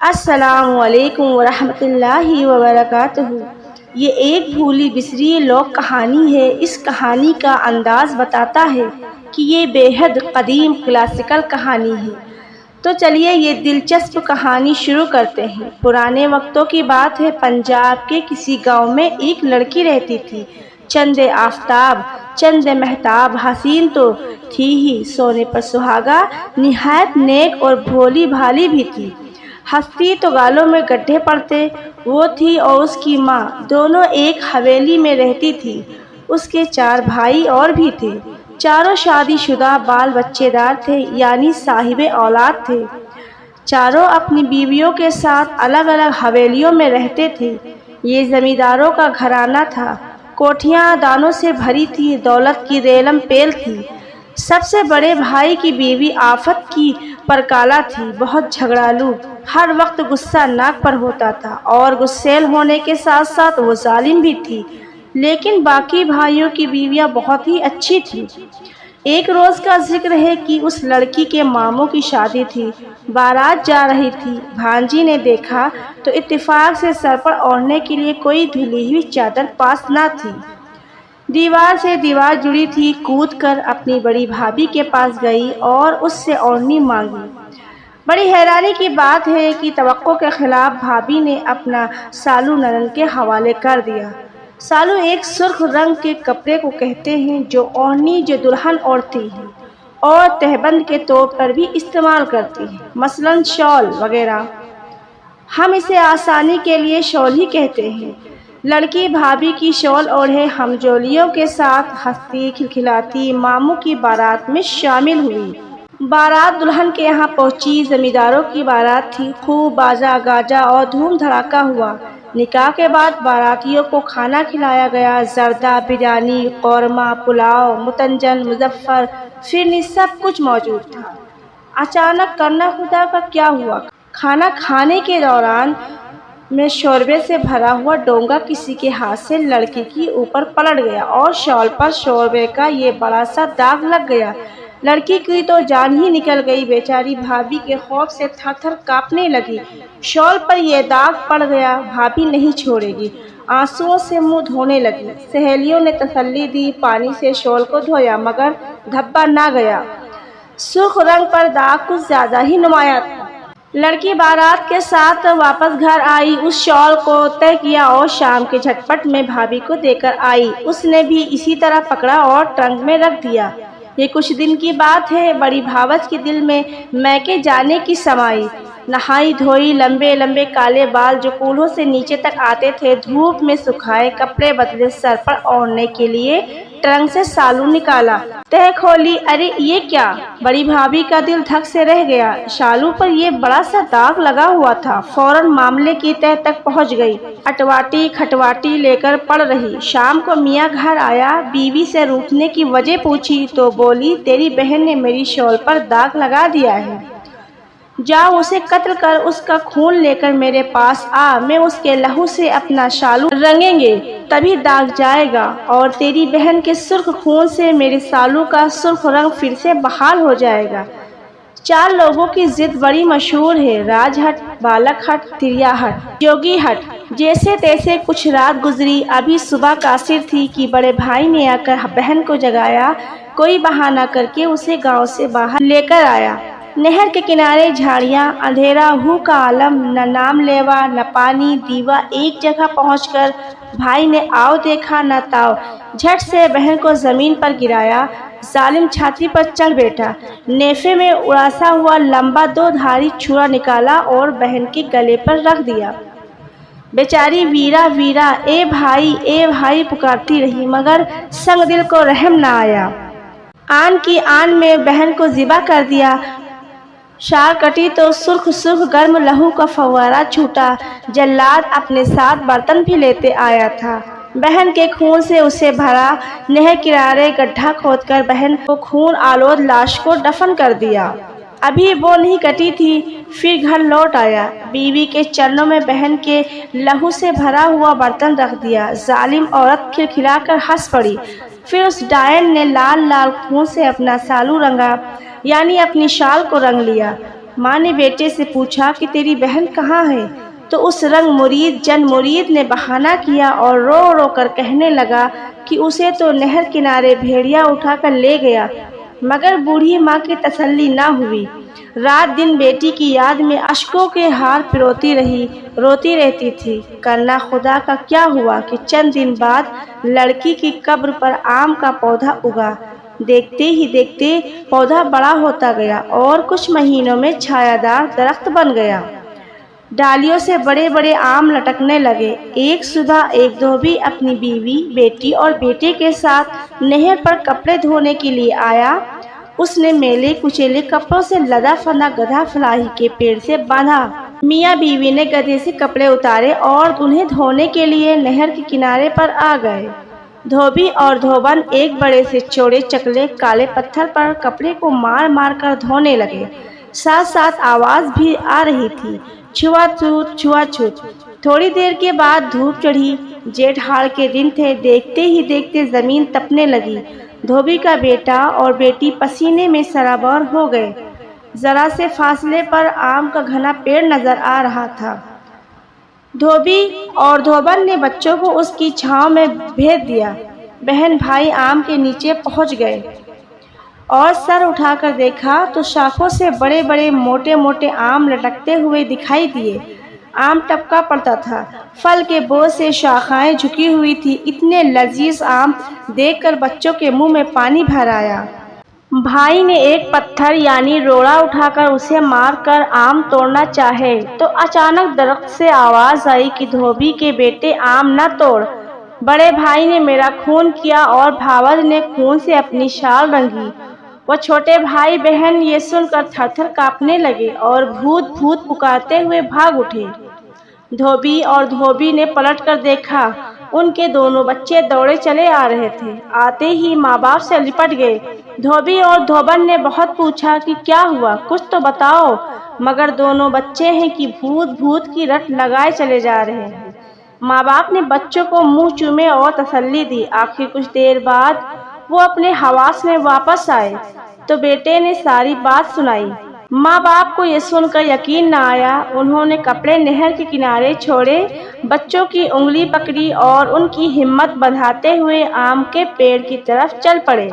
السلام علیکم ورحمۃ اللہ وبرکاتہ۔ یہ ایک بھولی بسری لوک کہانی ہے۔ اس کہانی کا انداز بتاتا ہے کہ یہ بے حد قدیم کلاسیکل کہانی ہے۔ تو چلیے یہ دلچسپ کہانی شروع کرتے ہیں۔ پرانے وقتوں کی بات ہے۔ پنجاب کے کسی گاؤں میں ایک لڑکی رہتی تھی۔ چند آفتاب چند مہتاب، حسین تو تھی ہی، سونے پر سہاگا، نہایت نیک اور بھولی بھالی بھی تھی۔ ہنستی تو گالوں میں گڈھے پڑتے۔ وہ تھی اور اس کی ماں دونوں ایک حویلی میں رہتی تھی۔ اس کے 4 بھائی اور بھی تھے۔ چاروں شادی شدہ، بال بچے دار تھے، یعنی صاحب اولاد تھے۔ چاروں اپنی بیویوں کے ساتھ الگ الگ حویلیوں میں رہتے تھے۔ یہ زمینداروں کا گھرانہ تھا۔ کوٹھیاں دانوں سے بھری تھی، دولت کی ریلم پیل تھی۔ سب سے بڑے بھائی کی بیوی آفت کی پرکالہ تھی، بہت جھگڑالو، ہر وقت غصہ ناک پر ہوتا تھا، اور غصیل ہونے کے ساتھ ساتھ وہ ظالم بھی تھی۔ لیکن باقی بھائیوں کی بیویاں بہت ہی اچھی تھیں۔ ایک روز کا ذکر ہے کہ اس لڑکی کے ماموں کی شادی تھی۔ بارات جا رہی تھی۔ بھانجی نے دیکھا تو اتفاق سے سر پر اوڑھنے کے لیے کوئی دھلی ہوئی چادر پاس نہ تھی۔ دیوار سے دیوار جڑی تھی۔ کود کر اپنی بڑی بھابھی کے پاس گئی اور اس سے اوڑھنی مانگی۔ بڑی حیرانی کی بات ہے کہ توقع کے خلاف بھابھی نے اپنا سالو ننند کے حوالے کر دیا۔ سالو ایک سرخ رنگ کے کپڑے کو کہتے ہیں، جو اوڑھنی جو دلہن اوڑھتی ہے اور تہبند کے طور پر بھی استعمال کرتی ہے، مثلاً شال وغیرہ۔ ہم اسے آسانی کے لیے شال ہی کہتے ہیں۔ لڑکی بھابھی کی شال اوڑھے ہم جولیوں کے ساتھ ہنستی کھلکھلاتی ماموں کی بارات میں شامل ہوئی۔ بارات دلہن کے یہاں پہنچی۔ زمینداروں کی بارات تھی۔ خوب باجا گاجا اور دھوم دھڑاکا ہوا۔ نکاح کے بعد باراتیوں کو کھانا کھلایا گیا۔ زردہ، بریانی، قورمہ، پلاؤ، متنجن، مظفر، فرنی، سب کچھ موجود تھا۔ اچانک کرنا خدا کا کیا ہوا، کھانا کھانے کے دوران میں شوربے سے بھرا ہوا ڈونگا کسی کے ہاتھ سے لڑکی کے اوپر پلٹ گیا اور شال پر شوربے کا یہ بڑا سا داغ لگ گیا۔ لڑکی کی تو جان ہی نکل گئی۔ بیچاری بھابھی کے خوف سے تھر تھر کانپنے لگی۔ شال پر یہ داغ پڑ گیا، بھابھی نہیں چھوڑے گی۔ آنسوؤں سے منہ دھونے لگی۔ سہیلیوں نے تسلی دی، پانی سے شال کو دھویا، مگر دھبا نہ گیا۔ سرخ رنگ پر داغ کچھ زیادہ ہی نمایاں تھا۔ لڑکی بارات کے ساتھ واپس گھر آئی، اس شال کو طے کیا اور شام کے جھٹپٹ میں بھابھی کو دے کر آئی۔ اس نے بھی اسی طرح پکڑا اور ٹرنک میں رکھ دیا۔ یہ کچھ دن کی بات ہے۔ بڑی بھاوج کے دل میں میکے جانے کی سمائی۔ نہائی دھوئی، لمبے لمبے کالے بال جو کولہوں سے نیچے تک آتے تھے، دھوپ میں سکھائے، کپڑے بدلے، سر پر اوڑھنے کے لیے ٹرنک سے سالو نکالا، تہ کھولی۔ ارے یہ کیا! بڑی بھابھی کا دل دھک سے رہ گیا۔ شالو پر یہ بڑا سا داغ لگا ہوا تھا۔ فوراً معاملے کی تہ تک پہنچ گئی۔ اٹواٹی کھٹواٹی لے کر پڑ رہی۔ شام کو میاں گھر آیا، بیوی سے روٹھنے کی وجہ پوچھی تو بولی، تیری بہن نے میری شال پر داغ لگا دیا ہے۔ جاؤ اسے قتل کر اس کا خون لے کر میرے پاس آ، میں اس کے لہو سے اپنا شالو رنگیں گے، تبھی داغ جائے گا، اور تیری بہن کے سرخ خون سے میرے سالو کا سرخ رنگ پھر سے بحال ہو جائے گا۔ 4 لوگوں کی ضد بڑی مشہور ہے، راج ہٹ، بالک ہٹ، تریا ہٹ، جوگی ہٹ۔ جیسے تیسے کچھ رات گزری۔ ابھی صبح قاصر تھی کہ بڑے بھائی نے آ کر بہن کو جگایا، کوئی بہانہ کر کے اسے گاؤں سے باہر لے کر آیا۔ نہر کے کنارے جھاڑیاں، اندھیرا ہو کا عالم، نہ نام لیوا نہ پانی، دیوا۔ ایک جگہ پہنچ کر بھائی نے آؤ دیکھا نہ تاؤ، جھٹ سے بہن کو زمین پر گرایا۔ ظالم چھاتی پر چڑھ بیٹھا، نیفے میں اڑاسا ہوا لمبا 2 دھاری چھرا نکالا اور بہن کے گلے پر رکھ دیا۔ بیچاری ویرا ویرا، اے بھائی پکارتی رہی، مگر سنگ دل کو رحم نہ آیا۔ آن کی آن میں بہن کو ذبح کر دیا۔ شال کٹی تو سرخ سرخ گرم لہو کا فوارہ چھوٹا۔ جلاد اپنے ساتھ برتن بھی لیتے آیا تھا۔ بہن کے خون سے اسے بھرا۔ نہر کنارے گڈھا کھود کر بہن کو خون آلود لاش کو دفن کر دیا۔ ابھی وہ نہیں کٹی تھی، پھر گھر لوٹ آیا۔ بیوی کے چرنوں میں بہن کے لہو سے بھرا ہوا برتن رکھ دیا۔ ظالم عورت کھلکھلا کر ہنس پڑی۔ پھر اس ڈائن نے لال لال خون سے اپنا سالو رنگا، یعنی اپنی شال کو رنگ لیا۔ ماں نے بیٹے سے پوچھا کہ تیری بہن کہاں ہے؟ تو اس رنگ مرید جن مرید نے بہانہ کیا اور رو رو کر کہنے لگا کہ اسے تو نہر کنارے بھیڑیا اٹھا کر لے گیا، مگر بوڑھی ماں کی تسلی نہ ہوئی۔ رات دن بیٹی کی یاد میں اشکوں کے ہار پروتی رہی، روتی رہتی تھی۔ کرنا خدا کا کیا ہوا کہ چند دن بعد لڑکی کی قبر پر آم کا پودا اگا۔ دیکھتے ہی دیکھتے پودا بڑا ہوتا گیا اور کچھ مہینوں میں چھایا دار درخت بن گیا۔ ڈالیوں سے بڑے بڑے آم لٹکنے لگے۔ ایک صبح ایک دھوبی اپنی بیوی، بیٹی اور بیٹے کے ساتھ نہر پر کپڑے دھونے کے لیے آیا۔ اس نے میلے کچیلے کپڑوں سے لدا فنا گدھا فلاحی کے پیڑ سے باندھا۔ میاں بیوی نے گدھے سے کپڑے اتارے اور انہیں دھونے کے لیے نہر کے کنارے پر آ گئے۔ دھوبی اور دھوبن ایک بڑے سے چوڑے چکلے کالے پتھر پر کپڑے کو مار مار کر دھونے لگے۔ ساتھ ساتھ آواز بھی آ رہی تھی، چھوا چھوت چھوا چھوت۔ تھوڑی دیر کے بعد دھوپ چڑھی۔ جیٹھ ہاڑ کے دن تھے۔ دیکھتے ہی دیکھتے زمین تپنے لگی۔ دھوبی کا بیٹا اور بیٹی پسینے میں سرابور ہو گئے۔ ذرا سے فاصلے پر آم کا گھنا پیڑ نظر آ رہا تھا۔ دھوبی اور دھوبن نے بچوں کو اس کی چھاؤں میں بھیج دیا۔ بہن بھائی آم کے نیچے پہنچ گئے اور سر اٹھا کر دیکھا تو شاخوں سے بڑے بڑے موٹے موٹے آم لٹکتے ہوئے دکھائی دیے۔ آم ٹپکا پڑتا تھا، پھل کے بوجھ سے شاخائیں جھکی ہوئی تھی۔ اتنے لذیذ آم دیکھ کر بچوں کے منہ میں پانی بھر آیا۔ بھائی نے ایک پتھر یعنی روڑا اٹھا کر اسے مار کر آم توڑنا چاہے تو اچانک درخت سے آواز آئی کہ دھوبی کے بیٹے آم نہ توڑ۔ بڑے بھائی نے میرا خون کیا اور بھاوج نے خون سے اپنی شال رنگی۔ وہ چھوٹے بھائی بہن یہ سن کر تھر تھر کانپنے لگے اور بھوت بھوت پکارتے ہوئے بھاگ اٹھے۔ دھوبی اور دھوبی نے پلٹ کر دیکھا، ان کے دونوں بچے دوڑے چلے آ رہے تھے۔ آتے ہی ماں باپ سے لپٹ گئے۔ دھوبی اور دھوبن نے بہت پوچھا کہ کیا ہوا، کچھ تو بتاؤ، مگر دونوں بچے ہیں کہ بھوت بھوت کی رٹ لگائے چلے جا رہے ہیں۔ ماں باپ نے بچوں کو منہ چومے اور تسلی دی۔ آخر کچھ دیر بعد وہ اپنے حواس میں واپس آئے تو بیٹے نے ساری بات سنائی۔ ماں باپ کو یہ سن کر یقین نہ آیا۔ انہوں نے کپڑے نہر کے کنارے چھوڑے، بچوں کی انگلی پکڑی اور ان کی ہمت بندھاتے ہوئے آم کے پیڑ کی طرف چل پڑے۔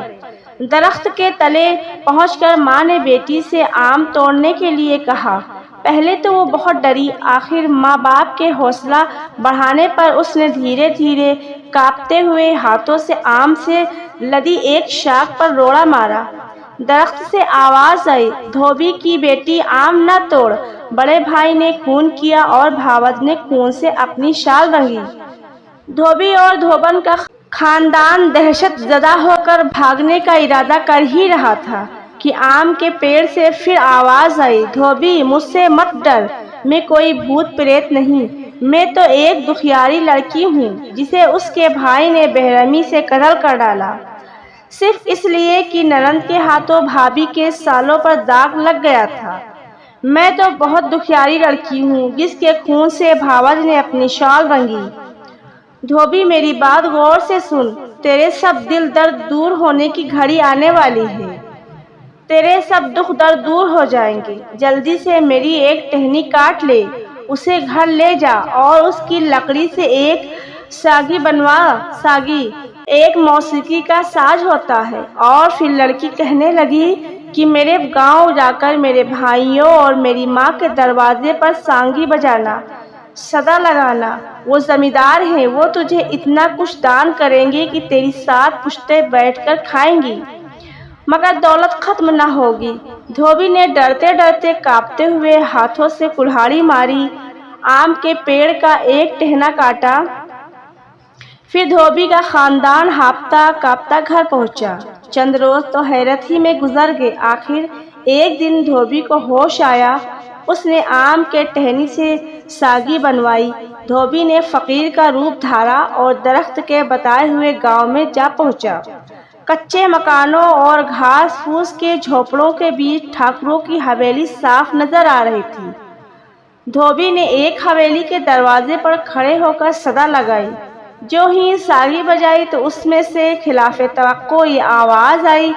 درخت کے تلے پہنچ کر ماں نے بیٹی سے آم توڑنے کے لیے کہا۔ پہلے تو وہ بہت ڈری، آخر ماں باپ کے حوصلہ بڑھانے پر اس نے دھیرے دھیرے کانپتے ہوئے ہاتھوں سے آم سے لدی ایک شاخ پر روڑا مارا۔ درخت سے آواز آئی، دھوبی کی بیٹی آم نہ توڑ۔ بڑے بھائی نے خون کیا اور بھاوج نے خون سے اپنی شال رنگی۔ دھوبی اور دھوبن کا خاندان دہشت زدہ ہو کر بھاگنے کا ارادہ کر ہی رہا تھا کہ آم کے پیڑ سے پھر آواز آئی، دھوبی مجھ سے مت ڈر، میں کوئی بھوت پریت نہیں، میں تو ایک دکھیاری لڑکی ہوں جسے اس کے بھائی نے بےرحمی سے قتل کر ڈالا، صرف اس لیے کہ ننند کے ہاتھوں بھابھی کے سالوں پر داغ لگ گیا تھا۔ میں تو بہت دکھیاری لڑکی ہوں جس کے خون سے بھاوج نے اپنی شال رنگی۔ دھوبی میری بات غور سے سن، تیرے سب دل درد دور ہونے کی گھڑی آنے والی ہے، تیرے سب دکھ درد دور ہو جائیں گے۔ جلدی سے میری ایک ٹہنی کاٹ لے، اسے گھر لے جا اور اس کی لکڑی سے ایک ساگی بنوا۔ ساگی ایک موسیقی کا ساز ہوتا ہے۔ اور پھر لڑکی کہنے لگی کہ میرے گاؤں جا کر میرے بھائیوں اور میری ماں کے دروازے پر سانگی بجانا، صدا لگانا، وہ زمیندار ہیں، وہ تجھے اتنا کچھ دان کریں گے کہ تیری 7 پشتیں بیٹھ کر کھائیں گی، مگر دولت ختم نہ ہوگی۔ دھوبی نے ڈرتے ڈرتے کانپتے ہوئے ہاتھوں سے کلہاڑی ماری، آم کے پیڑ کا ایک ٹہنا کاٹا۔ پھر دھوبی کا خاندان ہانپتا کانپتا گھر پہنچا۔ چند روز تو حیرت ہی میں گزر گئے۔ آخر ایک دن دھوبی کو ہوش آیا، اس نے آم کے ٹہنی سے ساگی بنوائی۔ دھوبی نے فقیر کا روپ دھارا اور درخت کے بتائے ہوئے گاؤں میں جا پہنچا۔ کچے مکانوں اور گھاس پھوس کے جھونپڑوں کے بیچ ٹھاکروں کی حویلی صاف نظر آ رہی تھی۔ دھوبی نے ایک حویلی کے دروازے پر کھڑے ہو کر صدا لگائی۔ جو ہی ساگی بجائی تو اس میں سے خلاف توقع یہ آواز آئی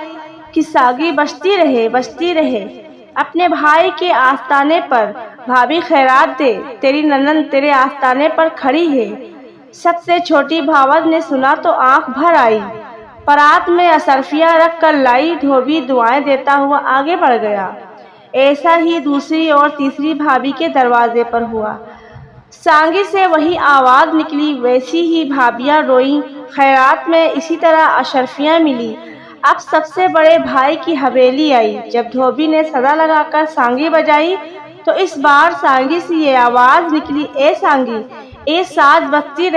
کہ ساگی بجتی رہے، بجتی رہے، اپنے بھائی کے آستانے پر بھابھی خیرات دے، تیری ننند تیرے آستانے پر کھڑی ہے۔ سب سے چھوٹی بھاوت نے سنا تو آنکھ بھر آئی، پرات میں اشرفیہ رکھ کر لائی، دھوبی دعائیں دیتا ہوا آگے بڑھ گیا۔ ایسا ہی دوسری اور تیسری بھابھی کے دروازے پر ہوا، سانگی سے وہی آواز نکلی، ویسی ہی بھابھیاں روئیں، خیرات میں اسی طرح اشرفیاں ملی۔ اب سب سے بڑے بھائی کی حویلی آئی، جب دھوبی نے صدا لگا کر سانگی بجائی تو اس بار سانگی سے یہ آواز نکلی، اے سانگی، اے ساز بجتی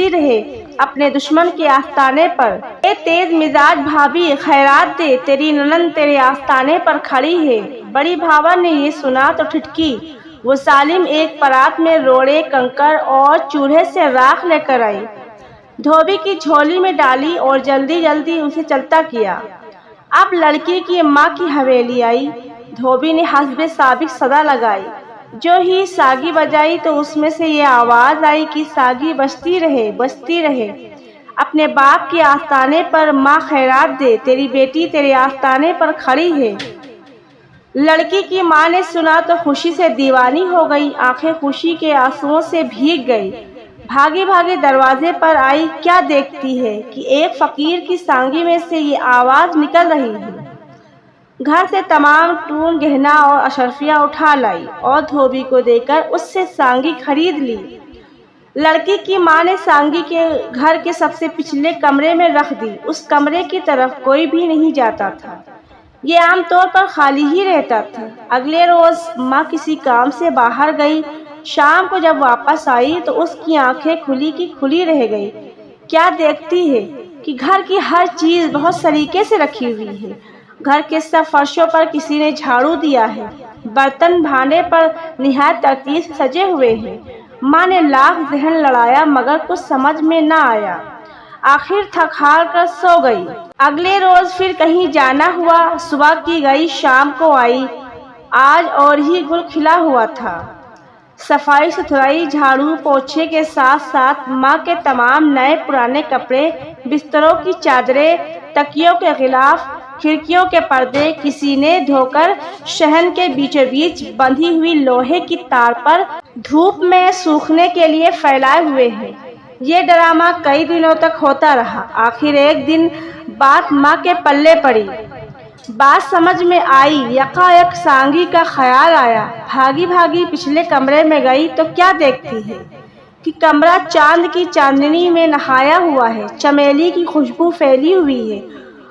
رہے اپنے دشمن کے آستانے پر۔ اے تیز مزاج بھابھی خیرات دے، تیری ننند تیرے آستانے پر کھڑی ہے۔ بڑی بھاوہ نے یہ سنا تو ٹھٹکی، وہ ظالم ایک پرات میں روڑے کنکر اور چولہے سے راکھ لے کر آئی، دھوبی کی جھولی میں ڈالی اور جلدی جلدی اسے چلتا کیا۔ اب لڑکی کی ماں کی حویلی آئی، دھوبی نے حسب سابق صدا لگائی، جو ہی ساگی بجائی تو اس میں سے یہ آواز آئی کہ ساگی بجتی رہے اپنے باپ کے آستانے پر، ماں خیرات دے، تیری بیٹی تیرے آستانے پر کھڑی ہے۔ لڑکی کی ماں نے سنا تو خوشی سے دیوانی ہو گئی، آنکھیں خوشی کے آنسوؤں سے بھیگ گئی، بھاگی دروازے پر آئی، کیا دیکھتی ہے کہ ایک فقیر کی سانگی میں سے یہ آواز نکل رہی ہے۔ گھر سے تمام ٹون گہنا اور اشرفیاں اٹھا لائی اور دھوبی کو دے کر اس سے سانگی خرید لی۔ لڑکی کی ماں نے سانگی کے گھر کے سب سے پچھلے کمرے میں رکھ دی، اس کمرے کی طرف کوئی بھی نہیں جاتا تھا، یہ عام طور پر خالی ہی رہتا تھا۔ اگلے روز ماں کسی کام سے باہر گئی، شام کو جب واپس آئی تو اس کی آنکھیں کھلی کی کھلی رہ گئی۔ کیا دیکھتی ہے کہ گھر کی ہر چیز بہت سلیقے سے رکھی ہوئی ہے، گھر کے سب فرشوں پر کسی نے جھاڑو دیا ہے، برتن بھانڈے پر نہایت ترتیب سے سجے ہوئے ہیں۔ ماں نے لاکھ ذہن لڑایا مگر کچھ سمجھ میں نہ آیا، آخر تھک ہار کر سو گئی۔ اگلے روز پھر کہیں جانا ہوا، صبح کی گئی شام کو آئی، آج اور ہی گل کھلا ہوا تھا۔ صفائی ستھرائی جھاڑو پوچھے کے ساتھ ساتھ ماں کے تمام نئے پرانے کپڑے، بستروں کی چادریں، تکیوں کے غلاف، کھڑکیوں کے پردے کسی نے دھو کر صحن کے بیچوں بیچ بندھی ہوئی لوہے کی تار پر دھوپ میں سوکھنے کے لیے پھیلائے ہوئے ہیں۔ یہ ڈرامہ کئی دنوں تک ہوتا رہا، آخر ایک دن بات ماں کے پلے پڑی، بات سمجھ میں آئی، یکایک سانگی کا خیال آیا، بھاگی پچھلے کمرے میں گئی تو کیا دیکھتی ہے کہ کمرہ چاند کی چاندنی میں نہایا ہوا ہے، چمیلی کی خوشبو پھیلی ہوئی ہے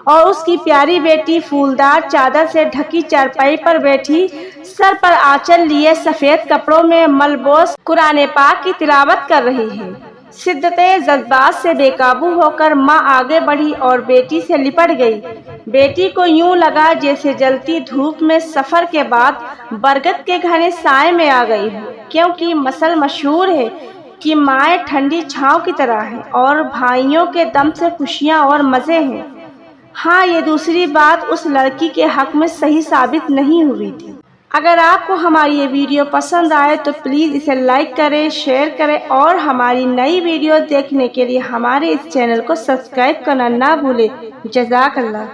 اور اس کی پیاری بیٹی پھولدار چادر سے ڈھکی چارپائی پر بیٹھی، سر پر آنچل لیے سفید کپڑوں میں ملبوس قرآن پاک کی تلاوت کر رہی ہے۔ شدت جذبات سے بے قابو ہو کر ماں آگے بڑھی اور بیٹی سے لپٹ گئی۔ بیٹی کو یوں لگا جیسے جلتی دھوپ میں سفر کے بعد برگد کے گھنے سائے میں آ گئی ہو، کیونکہ مثل مشہور ہے کہ مائیں ٹھنڈی چھاؤں کی طرح ہیں اور بھائیوں کے دم سے خوشیاں اور مزے ہیں۔ ہاں، یہ دوسری بات اس لڑکی کے حق میں صحیح ثابت نہیں ہوئی تھی۔ اگر آپ کو ہماری یہ ویڈیو پسند آئے تو پلیز اسے لائک کریں، شیئر کریں اور ہماری نئی ویڈیو دیکھنے کے لیے ہمارے اس چینل کو سبسکرائب کرنا نہ بھولیں۔ جزاک اللہ۔